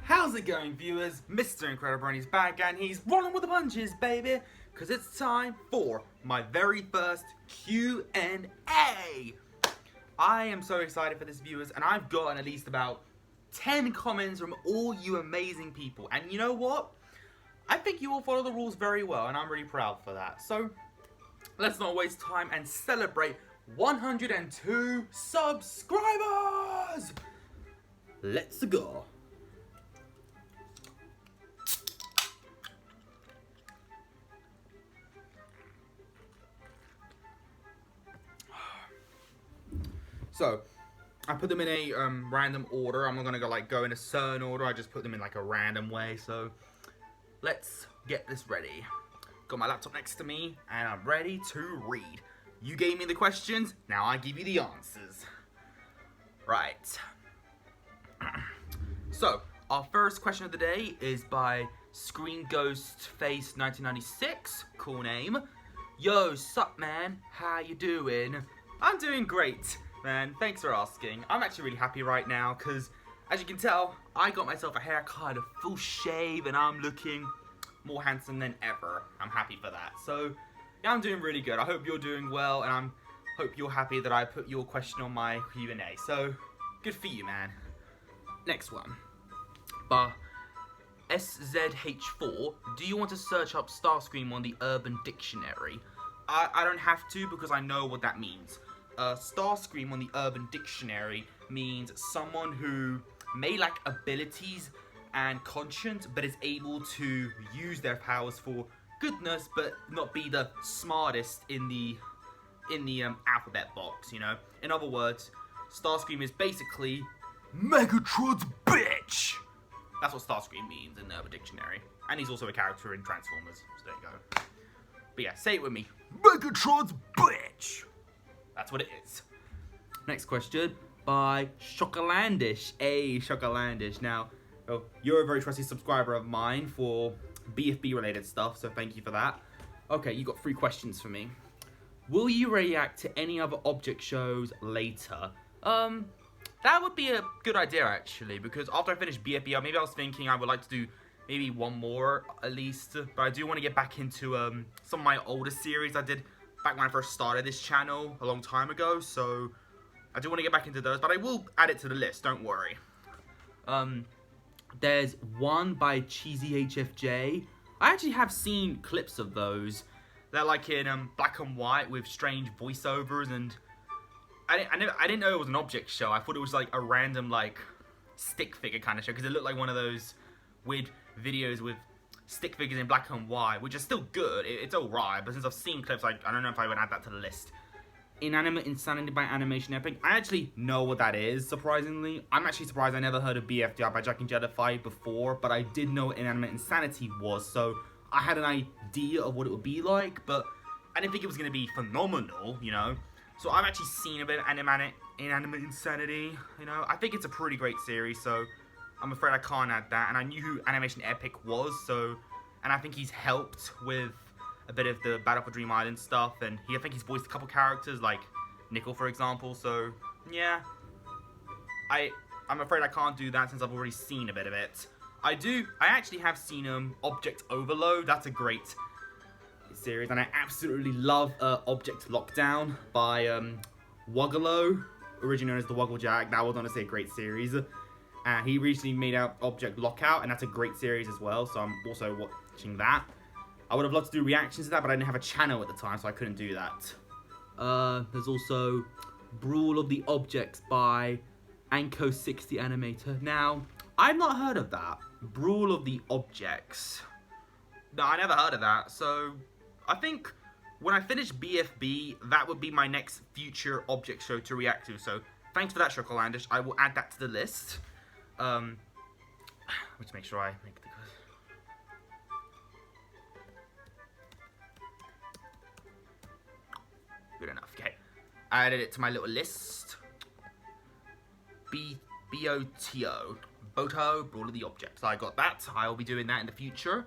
How's it going, viewers? Mr. Incredi-Brony's back and he's rolling with the punches, baby, because it's time for my very first Q&A. I am so excited for this, viewers, and I've gotten at least about 10 comments from all you amazing people. And you know what? I think you all follow the rules very well, and I'm really proud for that. So, let's not waste time and celebrate 102 subscribers! Let's go. So, I put them in a random order. I'm not gonna go in a certain order. I just put them in like a random way. So, let's get this ready. Got my laptop next to me, and I'm ready to read. You gave me the questions. Now I give you the answers. Right. So, our first question of the day is by Screen Ghost Face 1996. Cool name. Yo, sup, man? How you doing? I'm doing great. Man, thanks for asking. I'm actually really happy right now because, as you can tell, I got myself a haircut, a full shave, and I'm looking more handsome than ever. I'm happy for that. So, yeah, I'm doing really good. I hope you're doing well, and I hope you're happy that I put your question on my Q&A. So, good for you, man. Next one. SZH4, do you want to search up Starscream on the Urban Dictionary? I don't have to because I know what that means. Starscream on the Urban Dictionary means someone who may lack abilities and conscience, but is able to use their powers for goodness, but not be the smartest in the alphabet box. You know, in other words, Starscream is basically Megatron's bitch. That's what Starscream means in the Urban Dictionary, and he's also a character in Transformers. So there you go. But yeah, say it with me: Megatron's bitch. That's what it is. Next question by Shokalandish. Hey, Shokalandish. Now, you're a very trusty subscriber of mine for BFB related stuff, so thank you for that. Okay, you got 3 questions for me. Will you react to any other object shows later? That would be a good idea, actually, because after I finish BFB, maybe I was thinking I would like to do maybe one more at least, but I do want to get back into some of my older series I did back when I first started this channel a long time ago, so I do want to get back into those, but I will add it to the list, don't worry. There's one by Cheesy HFJ. I actually have seen clips of those. They're like in black and white with strange voiceovers, and I didn't know it was an object show. I thought it was like a random like stick figure kind of show, because it looked like one of those weird videos with stick figures in black and white, which is still good. It's alright, but since I've seen clips, I don't know if I would add that to the list. Inanimate Insanity by Animation Epic. I actually know what that is, surprisingly. I'm actually surprised I never heard of BFDR by Jack and Jedify before, but I did know what Inanimate Insanity was, so I had an idea of what it would be like, but I didn't think it was going to be phenomenal, you know? So I've actually seen a bit of Inanimate Insanity, you know? I think it's a pretty great series, so I'm afraid I can't add that, and I knew who Animation Epic was, so, and I think he's helped with a bit of the Battle for Dream Island stuff, and I think he's voiced a couple characters, like Nickel, for example, so, yeah. I'm afraid I can't do that since I've already seen a bit of it. I actually have seen Object Overload. That's a great series, and I absolutely love Object Lockdown by Wuggalo, originally known as the Wugglejack. That was honestly a great series. He recently made out Object Lockout, and that's a great series as well, so I'm also watching that. I would have loved to do reactions to that, but I didn't have a channel at the time, so I couldn't do that. There's also Brawl of the Objects by Anko60 Animator. Now, I've not heard of that. Brawl of the Objects. No, I never heard of that, so I think when I finish BFB, that would be my next future object show to react to, so thanks for that, Shokalandish. I will add that to the list. Let's make sure I make the... Good enough, okay. I added it to my little list. B-O-T-O. Boto, Brawl of the Objects. I got that. I will be doing that in the future.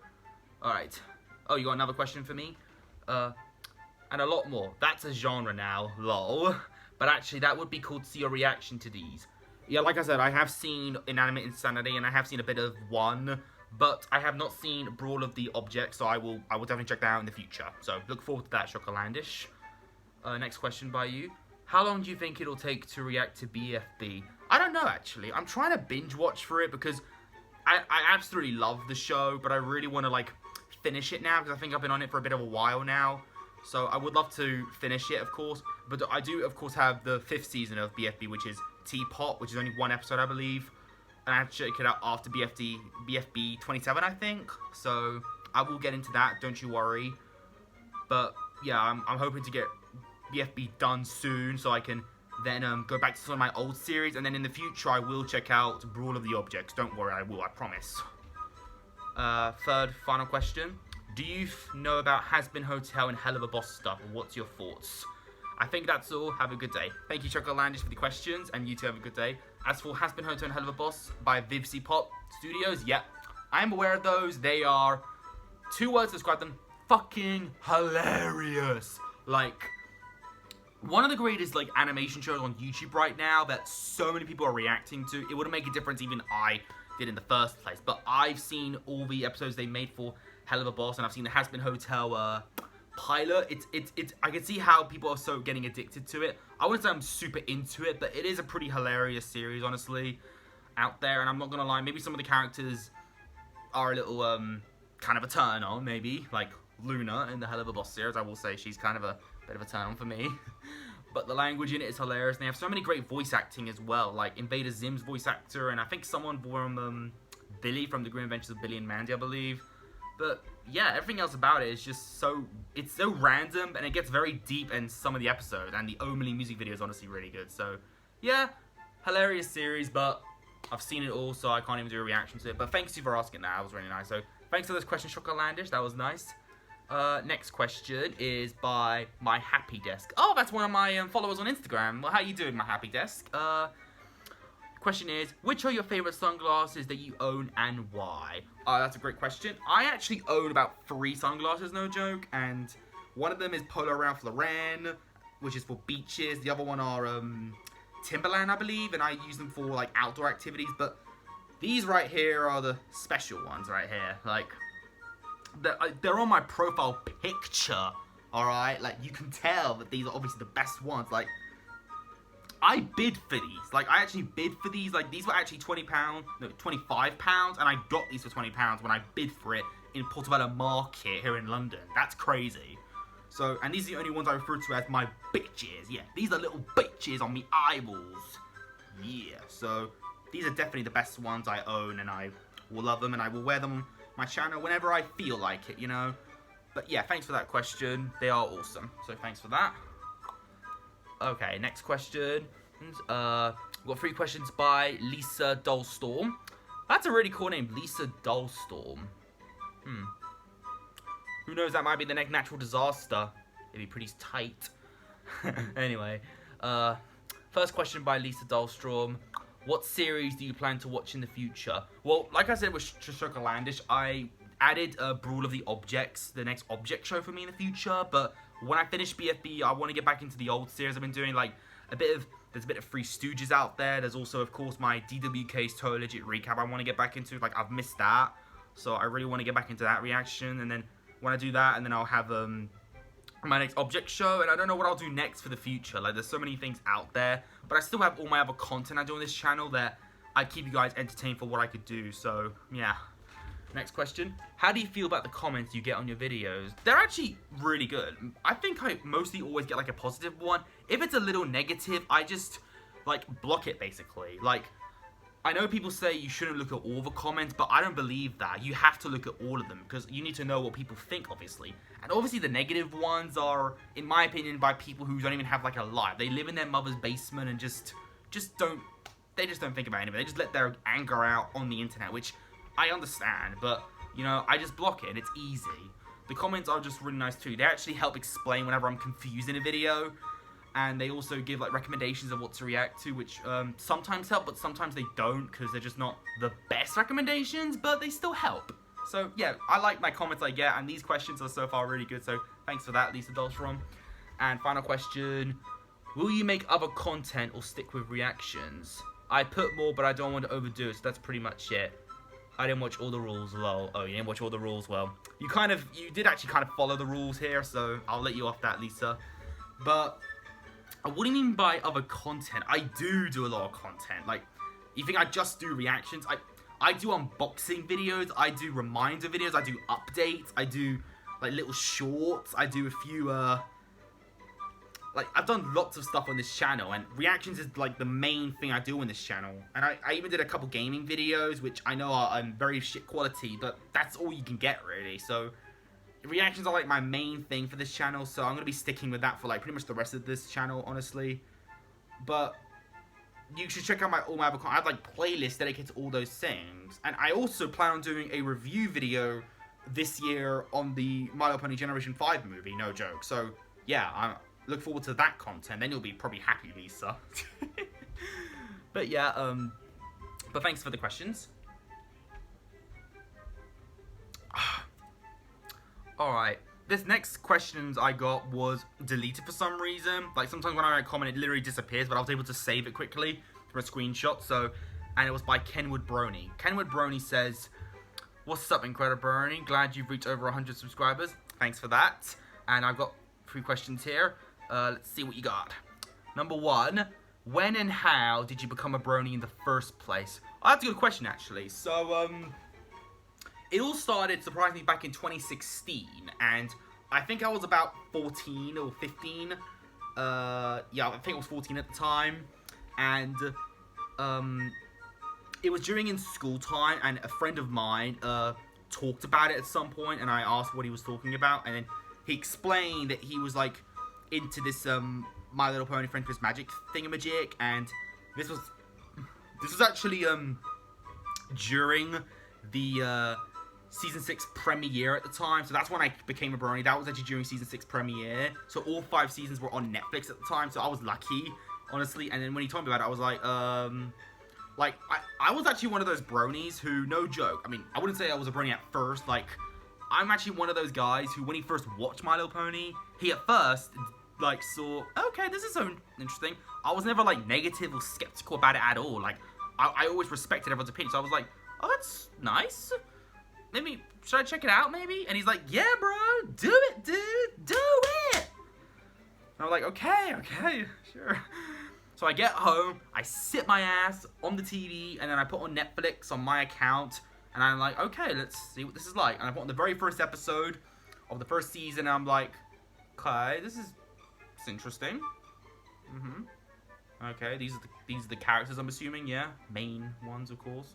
Alright. Oh, you got another question for me? And a lot more. That's a genre now. Lol. But actually, that would be cool to see your reaction to these. yeah, like I said, I have seen Inanimate Insanity, and I have seen a bit of one, but I have not seen Brawl of the Objects, so I will definitely check that out in the future. So look forward to that, Shokolandish. Next question by you. How long do you think it'll take to react to BFB? I don't know, actually. I'm trying to binge watch for it because I absolutely love the show, but I really want to, like, finish it now because I think I've been on it for a bit of a while now. So I would love to finish it, of course. But I do, of course, have the 5th season of BFB, which is Teapot, which is only 1 episode, I believe. And I have to check it out after BFB 27, I think. So I will get into that, don't you worry. But yeah, I'm hoping to get BFB done soon so I can then go back to some of my old series. And then in the future, I will check out Brawl of the Objects. Don't worry, I will, I promise. Third, final question. Do you know about Has-Been Hotel and Hell of a Boss stuff? What's your thoughts? I think that's all. Have a good day. Thank you, Chocolandish, for the questions, and you too have a good day. As for Has-Been Hotel and Hell of a Boss by Vivzy Pop Studios, yep, I am aware of those. They are, 2 words to describe them, fucking hilarious. Like, one of the greatest, like, animation shows on YouTube right now that so many people are reacting to. It wouldn't make a difference even I did in the first place, but I've seen all the episodes they made for Hell of a Boss, and I've seen the Has-Been Hotel pilot. It's I can see how people are so getting addicted to it. I wouldn't say I'm super into it, but it is a pretty hilarious series, honestly, out there. And I'm not gonna lie, maybe some of the characters are a little kind of a turn on, maybe like Luna in the Hell of a Boss series. I will say she's kind of a bit of a turn on for me. But the language in it is hilarious. And they have so many great voice acting as well, like Invader Zim's voice actor, and I think someone from Billy from The Grim Adventures of Billy and Mandy, I believe. But yeah, everything else about it is just it's so random, and it gets very deep in some of the episodes, and the Omelie music video is honestly really good. So yeah, hilarious series, but I've seen it all, so I can't even do a reaction to it. But thanks you for asking that, was really nice. So thanks for this question, Chocolandish, that was nice. Next question is by My Happy Desk. Oh, that's one of my followers on Instagram. Well, how you doing, My Happy Desk? Question is, which are your favorite sunglasses that you own and why? That's a great question. I actually own about 3 sunglasses, no joke, and one of them is Polo Ralph Lauren, which is for beaches. The other one are Timberland, I believe, and I use them for like outdoor activities. But these right here are the special ones right here. Like, they're on my profile picture, all right? Like, you can tell that these are obviously the best ones. Like, I bid for these. Like, I actually bid for these. Like, these were actually £25, and I got these for £20 when I bid for it in Portobello Market here in London. That's crazy. So, and these are the only ones I refer to as my bitches. Yeah, these are little bitches on me eyeballs. Yeah, so these are definitely the best ones I own, and I will love them, and I will wear them on my channel whenever I feel like it, you know? But yeah, thanks for that question. They are awesome. So thanks for that. Okay, next question. We've got 3 questions by Lisa Dullstorm. That's a really cool name, Lisa Dullstorm. Who knows, that might be the next natural disaster. It'd be pretty tight. Anyway, first question by Lisa Dullstorm. What series do you plan to watch in the future? Well, like I said with Chocolandish, I added Brawl of the Objects, the next object show for me in the future, but when I finish BFB, I want to get back into the old series I've been doing, like there's a bit of Three Stooges out there. There's also, of course, my DWK's Total Legit recap I want to get back into. Like, I've missed that, so I really want to get back into that reaction. And then when I do that, and then I'll have my next object show, and I don't know what I'll do next for the future. Like, there's so many things out there, but I still have all my other content I do on this channel that I keep you guys entertained for what I could do. So yeah. Next question. How do you feel about the comments you get on your videos? They're actually really good. I think I mostly always get like a positive one. If it's a little negative, I just like block it basically. Like, I know people say you shouldn't look at all the comments, but I don't believe that. You have to look at all of them because you need to know what people think, obviously. And obviously the negative ones are, in my opinion, by people who don't even have like a life. They live in their mother's basement and just don't think about anything. They just let their anger out on the internet, which I understand, but, you know, I just block it, and it's easy. The comments are just really nice, too. They actually help explain whenever I'm confused in a video, and they also give, like, recommendations of what to react to, which sometimes help, but sometimes they don't, because they're just not the best recommendations, but they still help. So, yeah, I like my comments I get, and these questions are so far really good, so thanks for that, Lisa Dolstrom. And final question, will you make other content or stick with reactions? I put more, but I don't want to overdo it, so that's pretty much it. I didn't watch all the rules, lol. Oh, you didn't watch all the rules? Well, you did actually kind of follow the rules here, so I'll let you off that, Lisa. But, what do you mean by other content? I do a lot of content. Like, you think I just do reactions? I do unboxing videos, I do reminder videos, I do updates, I do, like, little shorts, I do a few, like, I've done lots of stuff on this channel, and reactions is, like, the main thing I do on this channel. And I even did a couple gaming videos, which I know are very shit quality, but that's all you can get, really. So, reactions are, like, my main thing for this channel, so I'm going to be sticking with that for, like, pretty much the rest of this channel, honestly. But you should check out all my other content. I have, like, playlists dedicated to all those things. And I also plan on doing a review video this year on the My Little Pony Generation 5 movie, no joke. So, yeah, look forward to that content. Then you'll be probably happy, Lisa. But yeah, but thanks for the questions. Alright, this next questions I got was deleted for some reason. Like, sometimes when I write a comment, it literally disappears, but I was able to save it quickly from a screenshot. So, and it was by Kenwood-Brony. Kenwood-Brony says, "What's up, Incredi-Brony? Glad you've reached over 100 subscribers. Thanks for that." And I've got 3 questions here. Let's see what you got. Number 1, when and how did you become a brony in the first place? Oh, that's a good question, actually. So, it all started, surprisingly, back in 2016, and I think I was about 14 or 15. Yeah, I think I was 14 at the time, and, it was during in school time, and a friend of mine, talked about it at some point, and I asked what he was talking about, and then he explained that he was, like, into this, My Little Pony Friendship Magic thingamajig, and this was actually, during the, Season 6 premiere at the time, so that's when I became a brony. That was actually during Season 6 premiere, so all 5 seasons were on Netflix at the time, so I was lucky, honestly, and then when he told me about it, I was like, I was actually one of those bronies who, no joke, I mean, I wouldn't say I was a brony at first, like, I'm actually one of those guys who, when he first watched My Little Pony, he at first, like, saw, okay, this is so interesting. I was never, like, negative or skeptical about it at all. Like, I always respected everyone's opinion, so I was like, oh, that's nice. Maybe, should I check it out, maybe? And he's like, yeah, bro, do it, dude, do it. And I was like, okay, sure. So I get home, I sit my ass on the TV, and then I put on Netflix on my account, and I'm like, okay, let's see what this is like. And I put on the very first episode of the first season, and I'm like, okay, this is interesting. Okay, these are the characters, I'm assuming, yeah? Main ones, of course,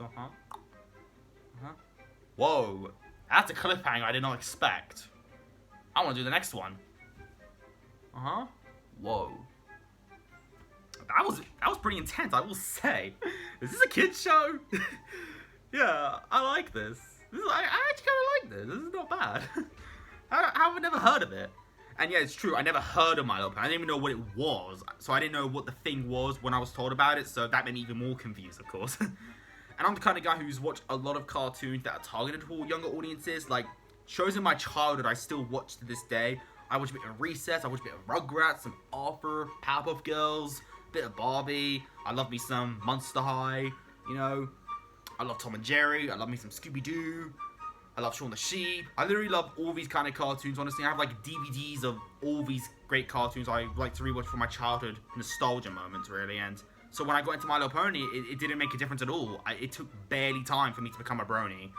Whoa, that's a cliffhanger I did not expect. I want to do the next one. Whoa. That was pretty intense, I will say. Is this a kid's show? Yeah, I like this. I actually kind of like this. This is not bad. How have I never heard of it? And yeah, it's true, I never heard of My Little Pony. I didn't even know what it was. So I didn't know what the thing was when I was told about it. So that made me even more confused, of course. And I'm the kind of guy who's watched a lot of cartoons that are targeted for younger audiences. Like, shows in my childhood I still watch to this day. I watch a bit of Recess, I watch a bit of Rugrats, some Arthur, Powerpuff Girls, a bit of Barbie. I love me some Monster High, you know. I love Tom and Jerry, I love me some Scooby-Doo. I love Shaun the Sheep. I literally love all these kind of cartoons, honestly. I have, like, DVDs of all these great cartoons I like to rewatch for my childhood nostalgia moments, really. And so when I got into My Little Pony, it didn't make a difference at all. It took barely time for me to become a brony.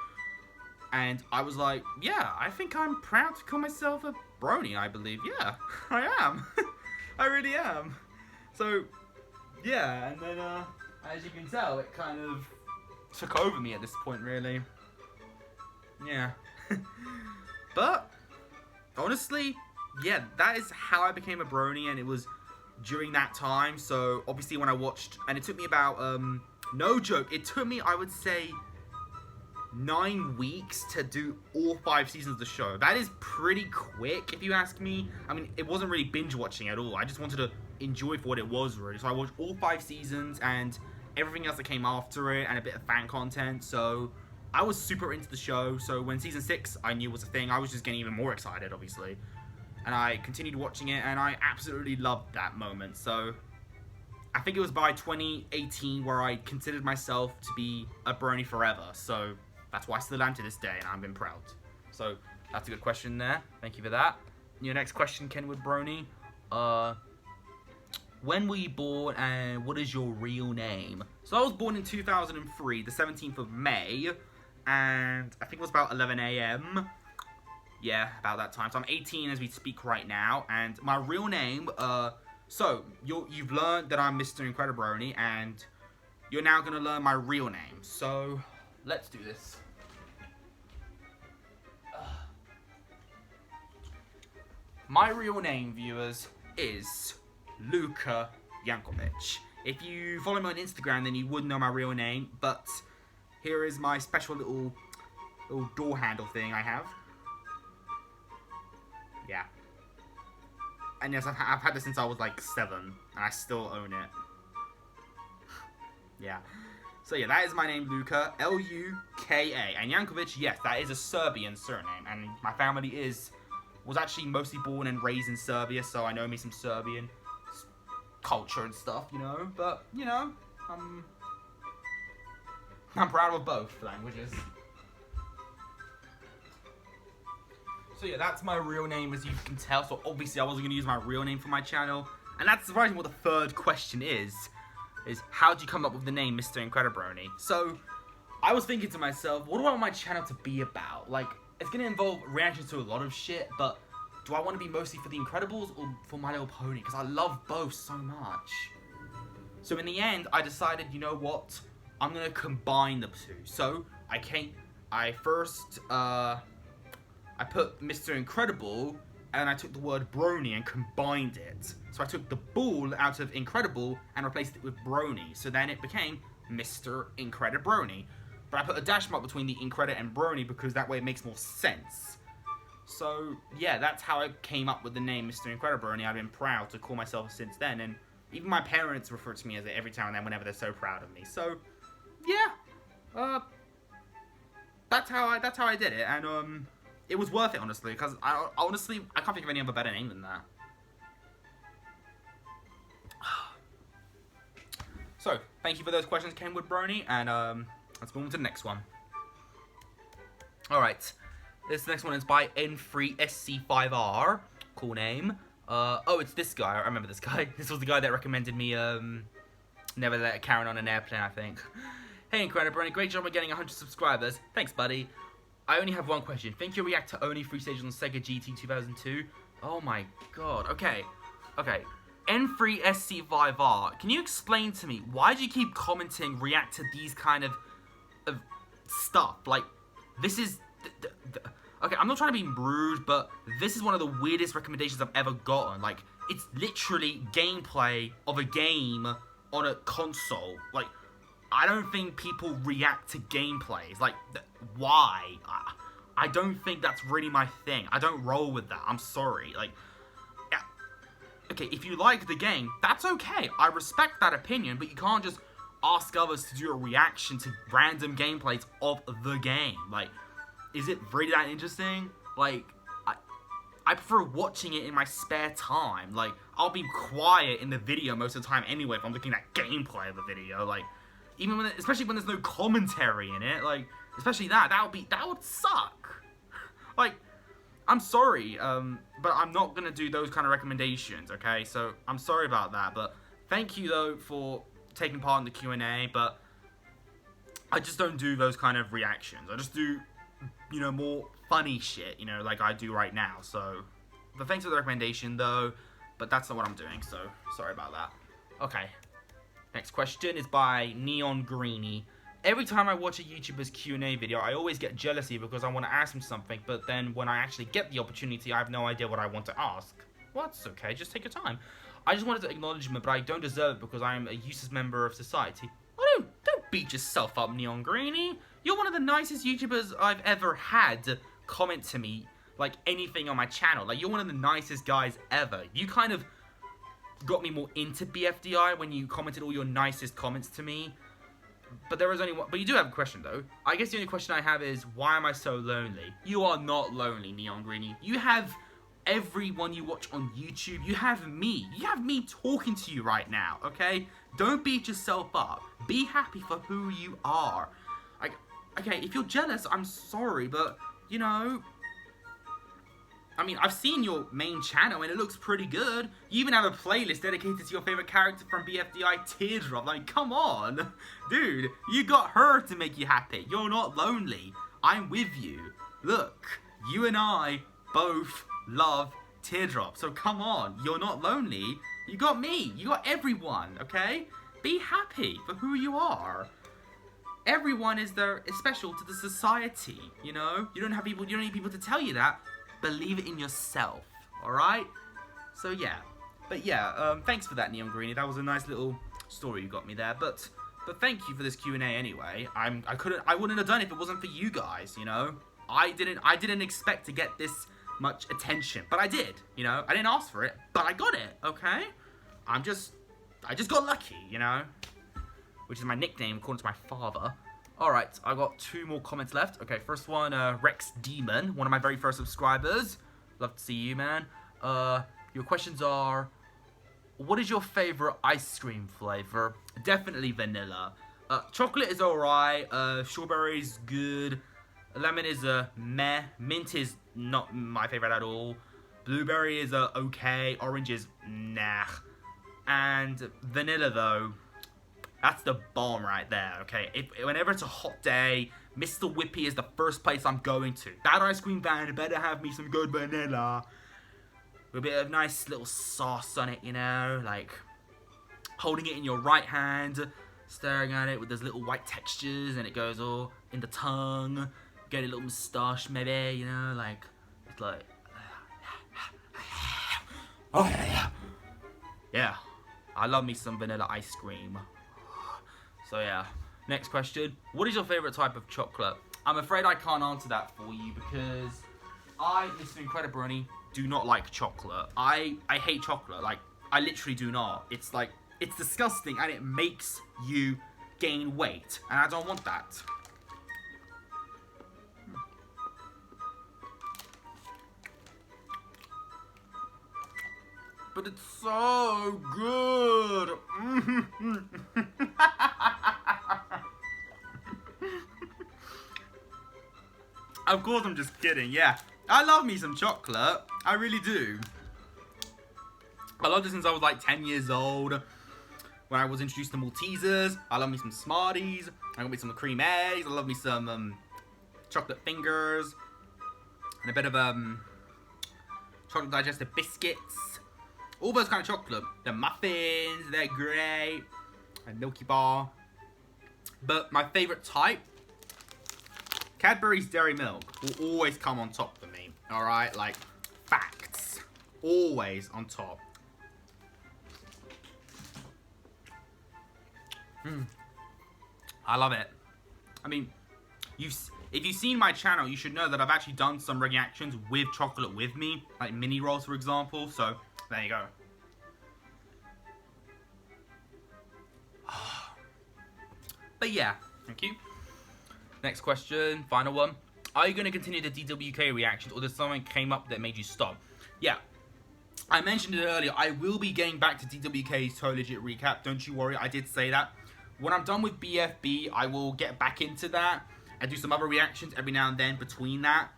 And I was like, yeah, I think I'm proud to call myself a brony, I believe. Yeah, I am. I really am. So, yeah, and then, as you can tell, it kind of took over me at this point, really. Yeah. But, honestly, yeah, that is how I became a brony, and it was during that time. So obviously when I watched, and it took me about no joke, it took me, I would say, 9 weeks to do all 5 seasons of the show. That is pretty quick, if you ask me. I mean, it wasn't really binge watching at all. I just wanted to enjoy for what it was, really. So I watched all 5 seasons and everything else that came after it, and a bit of fan content. So I was super into the show. So when season 6 I knew was a thing, I was just getting even more excited, obviously. And I continued watching it, and I absolutely loved that moment. So I think it was by 2018 where I considered myself to be a brony forever. So that's why I still am to this day, and I've been proud. So that's a good question there. Thank you for that. Your next question, Kenwood Brony. When were you born and what is your real name? So I was born in 2003, the 17th of May, and I think it was about 11 a.m. Yeah, about that time. So I'm 18 as we speak right now, and my real name, so you've learned that I'm Mr. Incredi-Brony, and you're now gonna learn my real name. So let's do this. My real name, viewers, is Luka Jankovic. If you follow me on Instagram, then you would know my real name, but here is my special little door handle thing I have. Yeah. And yes, I've had this since I was like 7, and I still own it. Yeah. So yeah, that is my name, Luka, L-U-K-A. And Jankovic, yes, that is a Serbian surname, and my family was actually mostly born and raised in Serbia, so I know me some Serbian culture and stuff, you know. But, you know, I'm proud of both languages. So yeah, that's my real name, as you can tell. So obviously I wasn't going to use my real name for my channel. And that's surprisingly what the third question is how did you come up with the name Mr. Incredi-Brony? So I was thinking to myself, what do I want my channel to be about? Like, it's going to involve reactions to a lot of shit, but do I want to be mostly for The Incredibles or for My Little Pony? Because I love both so much. So in the end, I decided, you know what? I'm going to combine the two. So I put Mr. Incredible, and I took the word Brony and combined it. So I took the bull out of Incredible and replaced it with Brony. So then it became Mr. Incredi-Brony. But I put a dash mark between the Incredi and Brony because that way it makes more sense. So yeah, that's how I came up with the name Mr. Incredi-Brony. I've been proud to call myself since then, and even my parents refer to me as it every time and then whenever they're so proud of me. So yeah, that's how I did it, and it was worth it, honestly, because I can't think of any other better name than that. So thank you for those questions, Kenwood Brony, and let's move on to the next one. Alright, this next one is by N3SC5R, cool name. Oh, it's this guy, I remember this guy. This was the guy that recommended me, never let Karen on an airplane, I think. Hey Incredi-Brony, great job on getting 100 subscribers. Thanks, buddy. I only have one question. Think you'll react to only 3 stages on Sega GT 2002? Oh my god. Okay. N3SC5R, can you explain to me, why do you keep commenting, react to these kind of stuff? Like, this is... Okay, I'm not trying to be rude, but this is one of the weirdest recommendations I've ever gotten. Like, it's literally gameplay of a game on a console. Like, I don't think people react to gameplays. Like, why? I don't think that's really my thing. I don't roll with that. I'm sorry. Like, okay, if you like the game, that's okay. I respect that opinion, but you can't just ask others to do a reaction to random gameplays of the game. Like, is it really that interesting? Like, I prefer watching it in my spare time. Like, I'll be quiet in the video most of the time anyway if I'm looking at gameplay of the video. Like, even when, especially when there's no commentary in it. Like, especially that would suck. Like, I'm sorry, but I'm not gonna do those kind of recommendations, okay? So, I'm sorry about that, but thank you, though, for taking part in the Q&A, but I just don't do those kind of reactions. I just do, you know, more funny shit, you know, like I do right now, so... But thanks for the recommendation, though, but that's not what I'm doing, so sorry about that. Okay, next question is by Neon Greeny. Every time I watch a YouTuber's Q&A video, I always get jealousy because I want to ask him something, but then when I actually get the opportunity, I have no idea what I want to ask. Well, that's okay, just take your time. I just wanted to acknowledgement, but I don't deserve it because I am a useless member of society. Oh, don't beat yourself up, Neon Greeny. You're one of the nicest YouTubers I've ever had comment to me, like, anything on my channel. Like, you're one of the nicest guys ever. You kind of got me more into BFDI when you commented all your nicest comments to me. But there is only one. But you do have a question, though. I guess the only question I have is, why am I so lonely? You are not lonely, Neon Greeny. You have everyone you watch on YouTube. You have me. You have me talking to you right now, okay? Don't beat yourself up. Be happy for who you are. Okay, if you're jealous, I'm sorry, but, you know... I mean, I've seen your main channel and it looks pretty good. You even have a playlist dedicated to your favorite character from BFDI, Teardrop. Like, come on. Dude, you got her to make you happy. You're not lonely. I'm with you. Look, you and I both love Teardrop. So come on, you're not lonely. You got me. You got everyone, okay? Be happy for who you are. Everyone is special to the society, you know? You don't need people to tell you that. Believe it in yourself, alright? So yeah. But yeah, thanks for that, Neon Greenie. That was a nice little story you got me there. But thank you for this Q&A anyway. I wouldn't have done it if it wasn't for you guys, you know? I didn't expect to get this much attention, but I did, you know? I didn't ask for it, but I got it, okay? I just got lucky, you know? Which is my nickname according to my father. Alright, I got 2 more comments left. Okay, first one, Rex Demon, one of my very first subscribers. Love to see you, man. Your questions are, what is your favorite ice cream flavor? Definitely vanilla. Chocolate is alright. Strawberry's good. Lemon is meh. Mint is not my favorite at all. Blueberry is okay. Orange is nah. And vanilla though, that's the bomb right there, okay? Whenever it's a hot day, Mr. Whippy is the first place I'm going to. That ice cream van better have me some good vanilla. With a bit of nice little sauce on it, you know? Like, holding it in your right hand, staring at it with those little white textures, and it goes all in the tongue. Get a little moustache, maybe, you know? Like, it's like... Oh, yeah. I love me some vanilla ice cream. So yeah, next question. What is your favorite type of chocolate? I'm afraid I can't answer that for you because I, Mr. Incredi-Brony, do not like chocolate. I hate chocolate. Like, I literally do not. It's like, it's disgusting and it makes you gain weight. And I don't want that. But it's so good. Of course, I'm just kidding. Yeah, I love me some chocolate. I really do. I loved it since I was like 10 years old. When I was introduced to Maltesers. I love me some Smarties. I love me some cream eggs. I love me some chocolate fingers. And a bit of chocolate digestive biscuits. All those kind of chocolate. The muffins, they're great. And Milky Bar. But my favorite type, Cadbury's Dairy Milk, will always come on top for me. Alright, like, facts. Always on top. I love it. I mean, if you've seen my channel, you should know that I've actually done some reactions with chocolate with me. Like mini rolls, for example. So, there you go. But yeah, thank you. Next question, final one. Are you going to continue the DWK reactions or did something came up that made you stop? Yeah, I mentioned it earlier. I will be getting back to DWK's Totally Legit recap. Don't you worry, I did say that. When I'm done with BFB, I will get back into that and do some other reactions every now and then between that.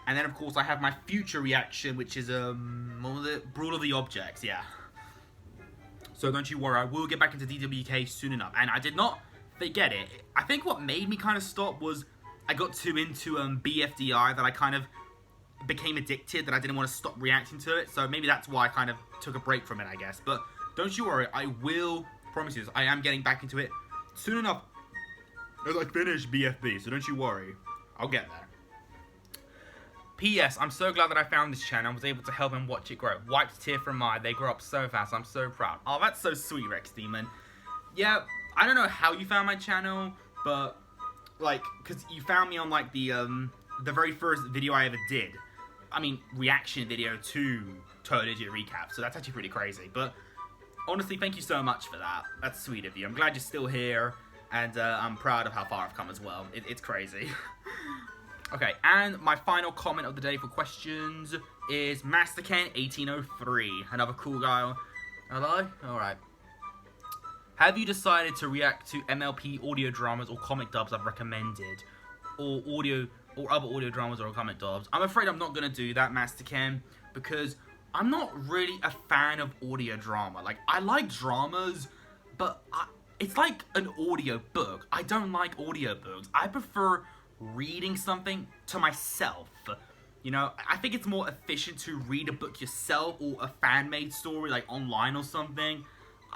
And then, of course, I have my future reaction, which is, what was it? Brawl of the Objects, yeah. So don't you worry, I will get back into DWK soon enough. And I did not forget it. I think what made me kind of stop was I got too into BFDI that I kind of became addicted, that I didn't want to stop reacting to it. So maybe that's why I kind of took a break from it, I guess. But don't you worry, I will, promise you this, I am getting back into it soon enough as I finish BFB. So don't you worry, I'll get there. P.S. I'm so glad that I found this channel and was able to help him watch it grow. Wiped a tear from my eye. They grow up so fast. I'm so proud. Oh, that's so sweet, Rex Demon. Yeah, I don't know how you found my channel, but, like, because you found me on, like, the very first video I ever did. I mean, reaction video to Totally Legit Recap, so that's actually pretty crazy. But, honestly, thank you so much for that. That's sweet of you. I'm glad you're still here, and I'm proud of how far I've come as well. It's crazy. Okay, and my final comment of the day for questions is MasterKen1803. Another cool guy. Hello? Alright. Have you decided to react to MLP audio dramas or comic dubs I've recommended? Or other audio dramas or comic dubs? I'm afraid I'm not going to do that, MasterKen, because I'm not really a fan of audio drama. Like, I like dramas, but it's like an audio book. I don't like audiobooks. I prefer reading something to myself. You know, I think it's more efficient to read a book yourself or a fan-made story, like, online or something.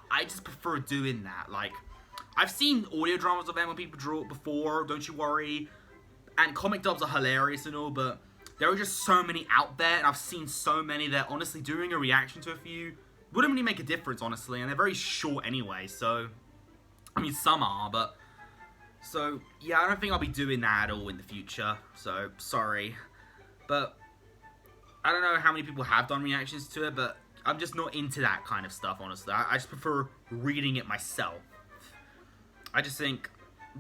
I just prefer doing that. Like, I've seen audio dramas of MLP before, don't you worry. And comic dubs are hilarious and all, but there are just so many out there, and I've seen so many that, honestly, doing a reaction to a few wouldn't really make a difference, honestly, and they're very short anyway, so, I mean, some are, but, so, yeah, I don't think I'll be doing that at all in the future, so, sorry, but, I don't know how many people have done reactions to it, but I'm just not into that kind of stuff, honestly. I just prefer reading it myself. I just think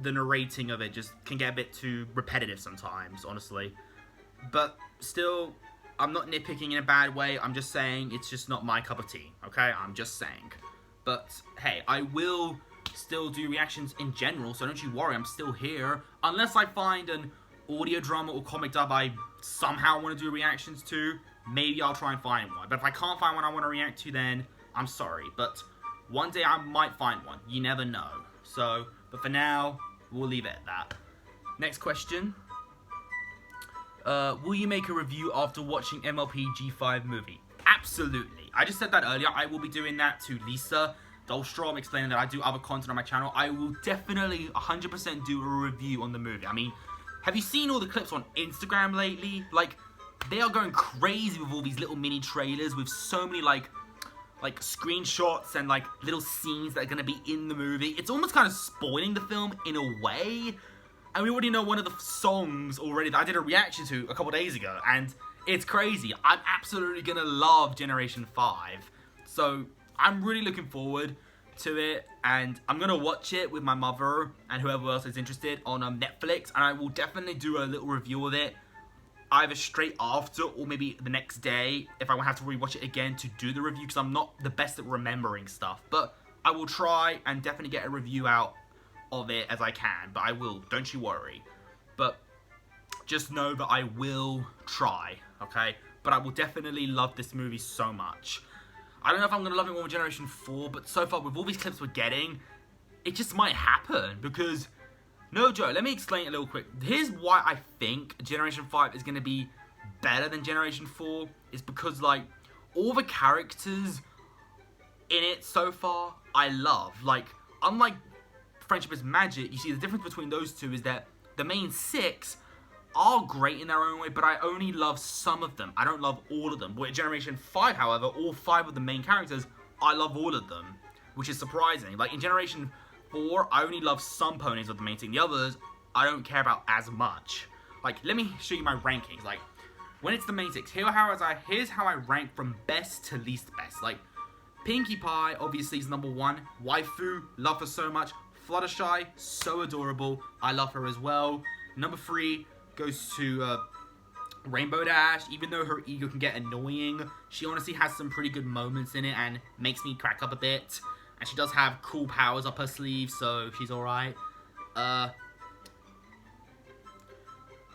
the narrating of it just can get a bit too repetitive sometimes, honestly. But still, I'm not nitpicking in a bad way. I'm just saying it's just not my cup of tea, okay? I'm just saying. But, hey, I will still do reactions in general, so don't you worry, I'm still here. Unless I find an audio drama or comic dub I somehow want to do reactions to, maybe I'll try and find one. But if I can't find one I want to react to, then I'm sorry. But one day I might find one. You never know. So, but for now, we'll leave it at that. Next question. Will you make a review after watching MLP G5 movie? Absolutely. I just said that earlier. I will be doing that to Lisa Dahlstrom, explaining that I do other content on my channel. I will definitely 100% do a review on the movie. I mean, have you seen all the clips on Instagram lately? Like, they are going crazy with all these little mini trailers with so many, like screenshots and, like, little scenes that are going to be in the movie. It's almost kind of spoiling the film in a way. And we already know one of the songs already that I did a reaction to a couple days ago. And it's crazy. I'm absolutely going to love Generation 5. So, I'm really looking forward to it. And I'm going to watch it with my mother and whoever else is interested on Netflix. And I will definitely do a little review of it, either straight after or maybe the next day if I have to rewatch it again to do the review, because I'm not the best at remembering stuff. But I will try and definitely get a review out of it as I can. But I will, don't you worry. But just know that I will try, okay? But I will definitely love this movie so much. I don't know if I'm going to love it more with Generation 4, but so far with all these clips we're getting, it just might happen because... No, Joe, let me explain it a little quick. Here's why I think Generation 5 is going to be better than Generation 4. It's because, like, all the characters in it so far, I love. Like, unlike Friendship is Magic, you see the difference between those two is that the main 6 are great in their own way, but I only love some of them. I don't love all of them. With Generation 5, however, all 5 of the main characters, I love all of them, which is surprising. Like, in Generation 4, I only love some ponies of the main team. The others, I don't care about as much. Like, let me show you my rankings. Like, when it's the main 6, here's how I rank from best to least best. Like, Pinkie Pie, obviously, is number 1. Waifu, love her so much. Fluttershy, so adorable. I love her as well. Number 3 goes to Rainbow Dash. Even though her ego can get annoying, she honestly has some pretty good moments in it and makes me crack up a bit. And she does have cool powers up her sleeve, so she's alright.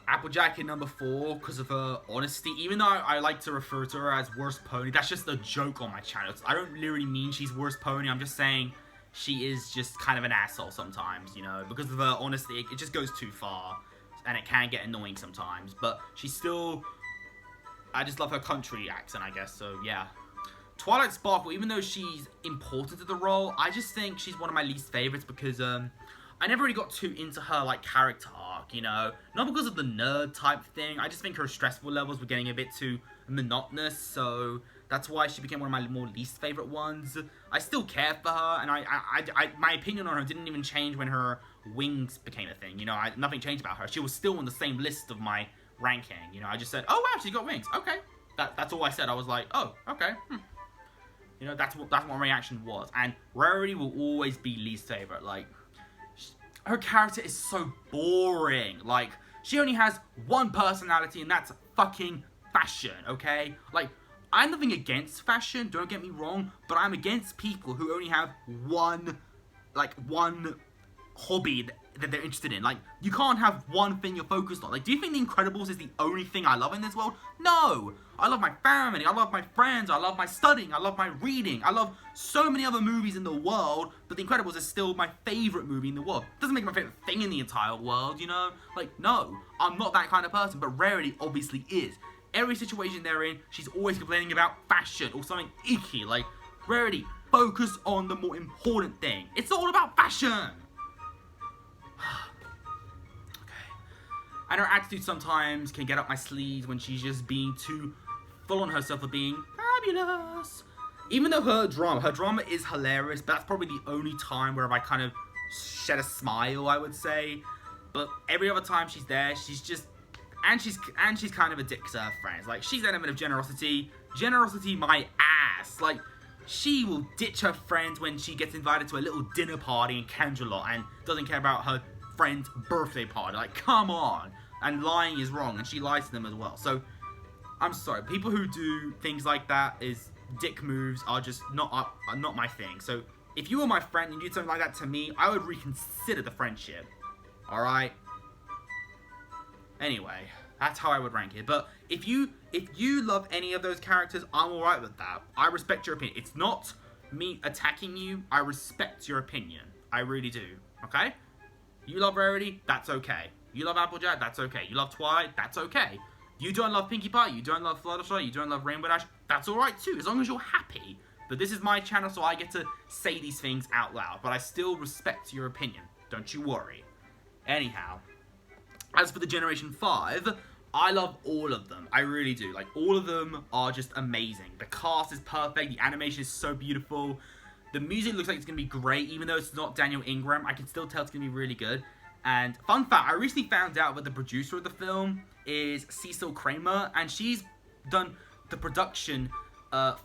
Applejack in number 4 because of her honesty. Even though I like to refer to her as worst pony, that's just a joke on my channel. I don't literally mean she's worst pony. I'm just saying she is just kind of an asshole sometimes, you know. Because of her honesty, it just goes too far. And it can get annoying sometimes. But she's still... I just love her country accent, I guess. So, yeah. Twilight Sparkle, even though she's important to the role, I just think she's one of my least favorites because I never really got too into her, like, character arc, you know? Not because of the nerd type thing. I just think her stressful levels were getting a bit too monotonous, so that's why she became one of my more least favorite ones. I still care for her, and my opinion on her didn't even change when her wings became a thing, you know? Nothing changed about her. She was still on the same list of my ranking, you know? I just said, oh, wow, she's got wings. Okay. That's all I said. I was like, oh, okay, You know, that's what my reaction was. And Rarity will always be least favorite. Like, her character is so boring. Like, She only has one personality, and that's fucking fashion, okay? Like, I'm nothing against fashion, don't get me wrong, but I'm against people who only have one hobby that they're interested in. Like, you can't have one thing you're focused on. Like, do you think The Incredibles is the only thing I love in this world? No! I love my family, I love my friends, I love my studying, I love my reading, I love so many other movies in the world, but The Incredibles is still my favorite movie in the world. Doesn't make it my favorite thing in the entire world, you know? Like, no, I'm not that kind of person, but Rarity obviously is. Every situation they're in, she's always complaining about fashion or something icky. Like, Rarity, focus on the more important thing. It's all about fashion! And her attitude sometimes can get up my sleeves when she's just being too full on herself of being fabulous. Even though her drama is hilarious, but that's probably the only time where I kind of shed a smile, I would say. But every other time she's there, she's just, and she's kind of a dick to her friends. Like, she's an element of generosity. Generosity my ass. Like, she will ditch her friends when she gets invited to a little dinner party in Cangelot and doesn't care about her friend's birthday party. Like, come on. And lying is wrong, and she lies to them as well. So, I'm sorry. People who do things like that is dick moves are just not my thing. So, if you were my friend and you did something like that to me, I would reconsider the friendship. Alright? Anyway, that's how I would rank it. But if you love any of those characters, I'm alright with that. I respect your opinion. It's not me attacking you. I respect your opinion. I really do. Okay? You love Rarity? That's okay. You love Applejack? That's okay. You love Twilight? That's okay. You don't love Pinkie Pie? You don't love Fluttershy? You don't love Rainbow Dash? That's alright too, as long as you're happy. But this is my channel, so I get to say these things out loud. But I still respect your opinion. Don't you worry. Anyhow, as for the Generation 5, I love all of them. I really do. Like, all of them are just amazing. The cast is perfect. The animation is so beautiful. The music looks like it's going to be great. Even though it's not Daniel Ingram, I can still tell it's going to be really good. And fun fact, I recently found out that the producer of the film is Cecil Kramer, and she's done the production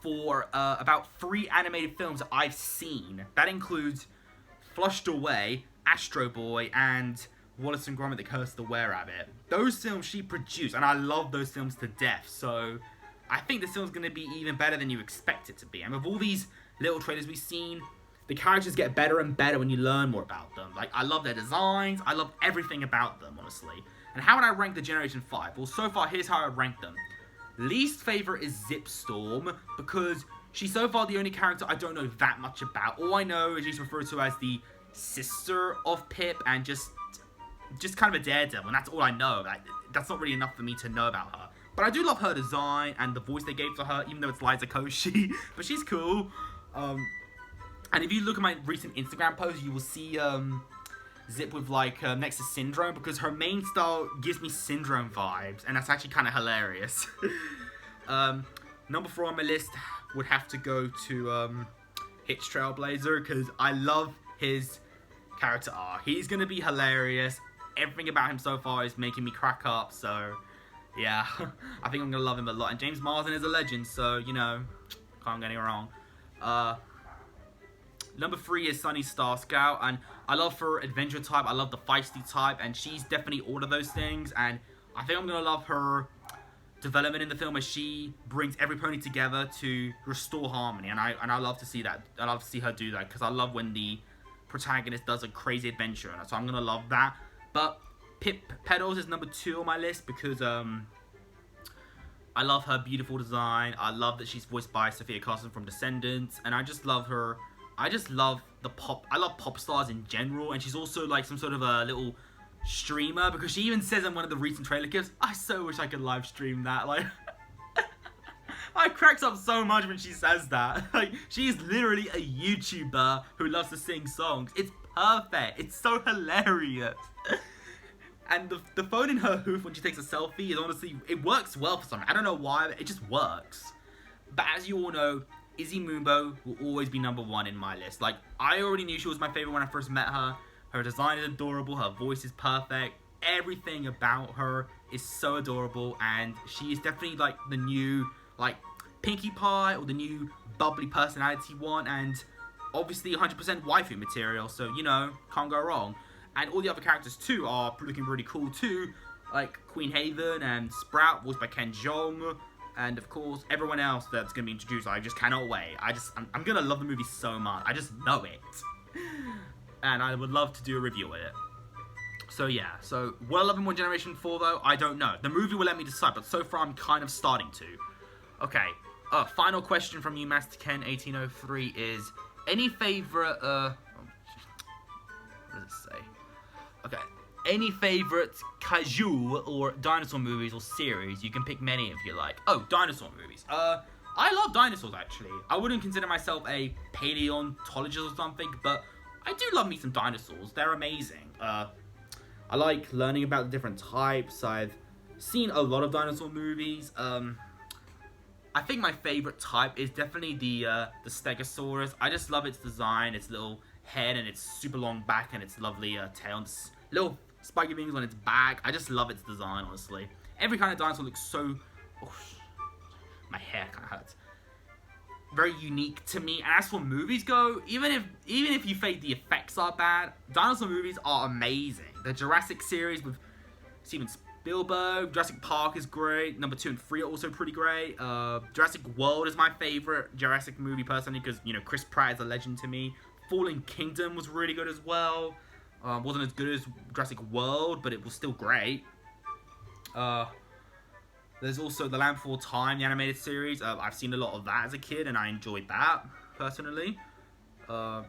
for about 3 animated films that I've seen. That includes Flushed Away, Astro Boy, and Wallace and Gromit: The Curse of the Were-Rabbit. Those films she produced, and I love those films to death, so I think this film's going to be even better than you expect it to be. And with all these little trailers we've seen, the characters get better and better when you learn more about them. Like, I love their designs. I love everything about them, honestly. And how would I rank the Generation 5? Well, so far, here's how I would rank them. Least favorite is Zipstorm, because she's so far the only character I don't know that much about. All I know is she's referred to as the sister of Pip and just kind of a daredevil, and that's all I know. Like, that's not really enough for me to know about her. But I do love her design and the voice they gave to her, even though it's Liza Koshy. But she's cool. And if you look at my recent Instagram posts, you will see Zip with, like, next to Syndrome, because her main style gives me Syndrome vibes, and that's actually kind of hilarious. Number 4 on my list would have to go to Hitch Trailblazer, because I love his character arc. He's going to be hilarious. Everything about him so far is making me crack up, so yeah, I think I'm going to love him a lot. And James Marsden is a legend, so, you know, can't get it wrong. Number 3 is Sunny Starscout, and I love her adventure type, I love the feisty type, and she's definitely all of those things, and I think I'm going to love her development in the film as she brings every pony together to restore harmony, and I love to see that. I love to see her do that, because I love when the protagonist does a crazy adventure, and so I'm going to love that. But Pip Petals is number 2 on my list, because I love her beautiful design. I love that she's voiced by Sophia Carson from Descendants, and I just love her. I just love the pop. I love pop stars in general, and she's also like some sort of a little streamer, because she even says in one of the recent trailer clips, I so wish I could live stream that. Like, I cracks up so much when she says that. Like, she's literally a YouTuber who loves to sing songs. It's perfect. It's so hilarious. And the phone in her hoof when she takes a selfie is honestly, it works well for something. I don't know why, but it just works. But as you all know, Izzy Moonbo will always be number 1 in my list. Like, I already knew she was my favorite when I first met her. Her design is adorable, her voice is perfect, everything about her is so adorable, and she is definitely like the new, like, Pinkie Pie, or the new bubbly personality one, and obviously 100% waifu material, so, you know, can't go wrong. And all the other characters too are looking really cool too. like Queen Haven and Sprout, voiced by Ken Jeong, and of course everyone else that's gonna be introduced. I just cannot wait. I'm gonna love the movie so much. I just know it, and I would love to do a review of it. So yeah, so will I love it more Generation 4 though? I don't know. The movie will let me decide, but so far I'm kind of starting to. Okay, final question from you, Master Ken 1803 is, any favorite, what does it say? Okay, any favorite kaiju or dinosaur movies or series? You can pick many if you like. Oh, dinosaur movies. I love dinosaurs actually. I wouldn't consider myself a paleontologist or something, but I do love me some dinosaurs. They're amazing. I like learning about the different types. I've seen a lot of dinosaur movies. I think my favorite type is definitely the Stegosaurus. I just love its design, its little head, and its super long back, and its lovely tail, and little spiky wings on its back. I just love its design, honestly. Every kind of dinosaur looks so... Oh, my hair kind of hurts. Very unique to me. And as for movies go, even if you think the effects are bad, dinosaur movies are amazing. The Jurassic series with Steven Spielberg, Jurassic Park is great. Number 2 and 3 are also pretty great. Jurassic World is my favorite Jurassic movie personally because, you know, Chris Pratt is a legend to me. Fallen Kingdom was really good as well. Wasn't as good as Jurassic World, but it was still great. There's also The Land Before Time, the animated series. I've seen a lot of that as a kid, and I enjoyed that, personally. I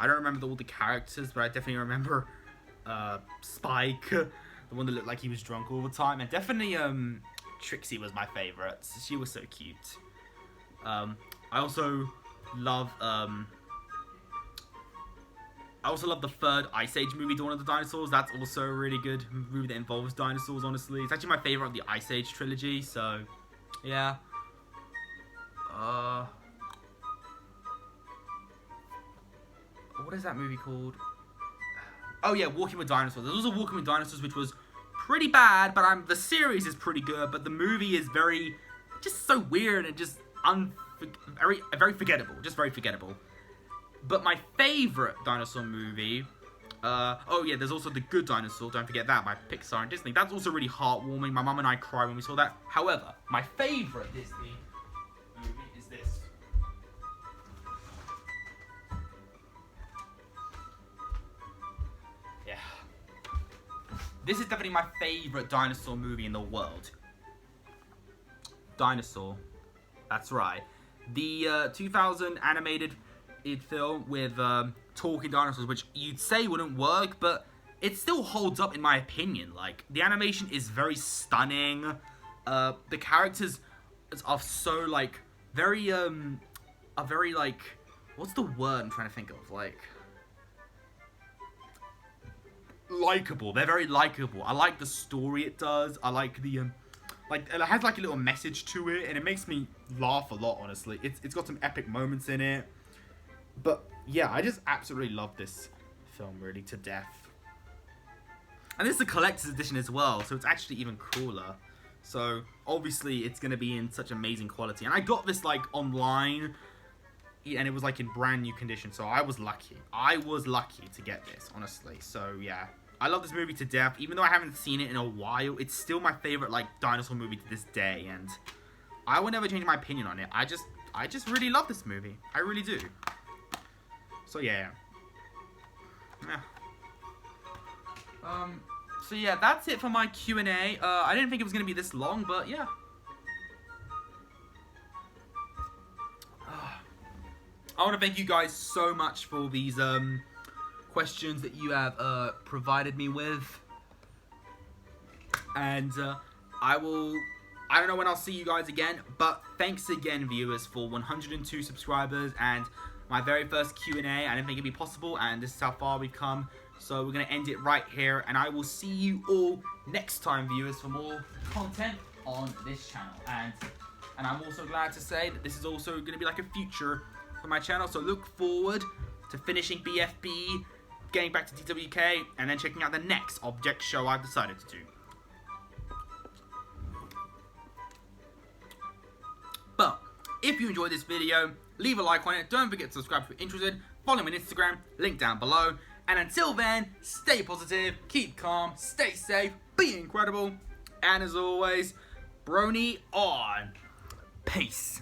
don't remember all the characters, but I definitely remember Spike, the one that looked like he was drunk all the time. And definitely Trixie was my favourite. She was so cute. I also love the third Ice Age movie, Dawn of the Dinosaurs. That's also a really good movie that involves dinosaurs, honestly. It's actually my favourite of the Ice Age trilogy, so, yeah. What is that movie called? Oh yeah, Walking with Dinosaurs. There's also Walking with Dinosaurs, which was pretty bad, but the series is pretty good, but the movie is just so weird and just very forgettable. Just very forgettable. But my favourite dinosaur movie, oh yeah, there's also The Good Dinosaur, don't forget that, by Pixar and Disney. That's also really heartwarming. My mum and I cried when we saw that. However, my favourite Disney movie is this. Yeah. This is definitely my favourite dinosaur movie in the world. Dinosaur. That's right. The 2000 animated film with talking dinosaurs, which you'd say wouldn't work, but it still holds up in my opinion. Like, the animation is very stunning. The characters are so, like, very like, what's the word I'm trying to think of? Like, likable. They're very likable. I like the story it does. I like the like, it has like a little message to it, and it makes me laugh a lot, honestly. It's got some epic moments in it. But, yeah, I just absolutely love this film, really, to death. And this is a collector's edition as well, so it's actually even cooler. So, obviously, it's going to be in such amazing quality. And I got this, like, online, and it was, like, in brand new condition, so I was lucky. I was lucky to get this, honestly. So, yeah. I love this movie to death. Even though I haven't seen it in a while, it's still my favorite, like, dinosaur movie to this day. And I will never change my opinion on it. I just really love this movie. I really do. So yeah. So yeah, that's it for my Q&A. I didn't think it was gonna be this long, but yeah. I want to thank you guys so much for these questions that you have provided me with, and I don't know when I'll see you guys again, but thanks again, viewers, for 102 subscribers and my very first Q&A. I didn't think it'd be possible, and this is how far we've come. So we're going to end it right here, and I will see you all next time, viewers, for more content on this channel. And I'm also glad to say that this is also going to be like a future for my channel. So look forward to finishing BFB, getting back to TWK, and then checking out the next object show I've decided to do. But if you enjoyed this video, leave a like on it. Don't forget to subscribe if you're interested. Follow me on Instagram, link down below. And until then, stay positive, keep calm, stay safe, be incredible, and as always, Brony on. Peace.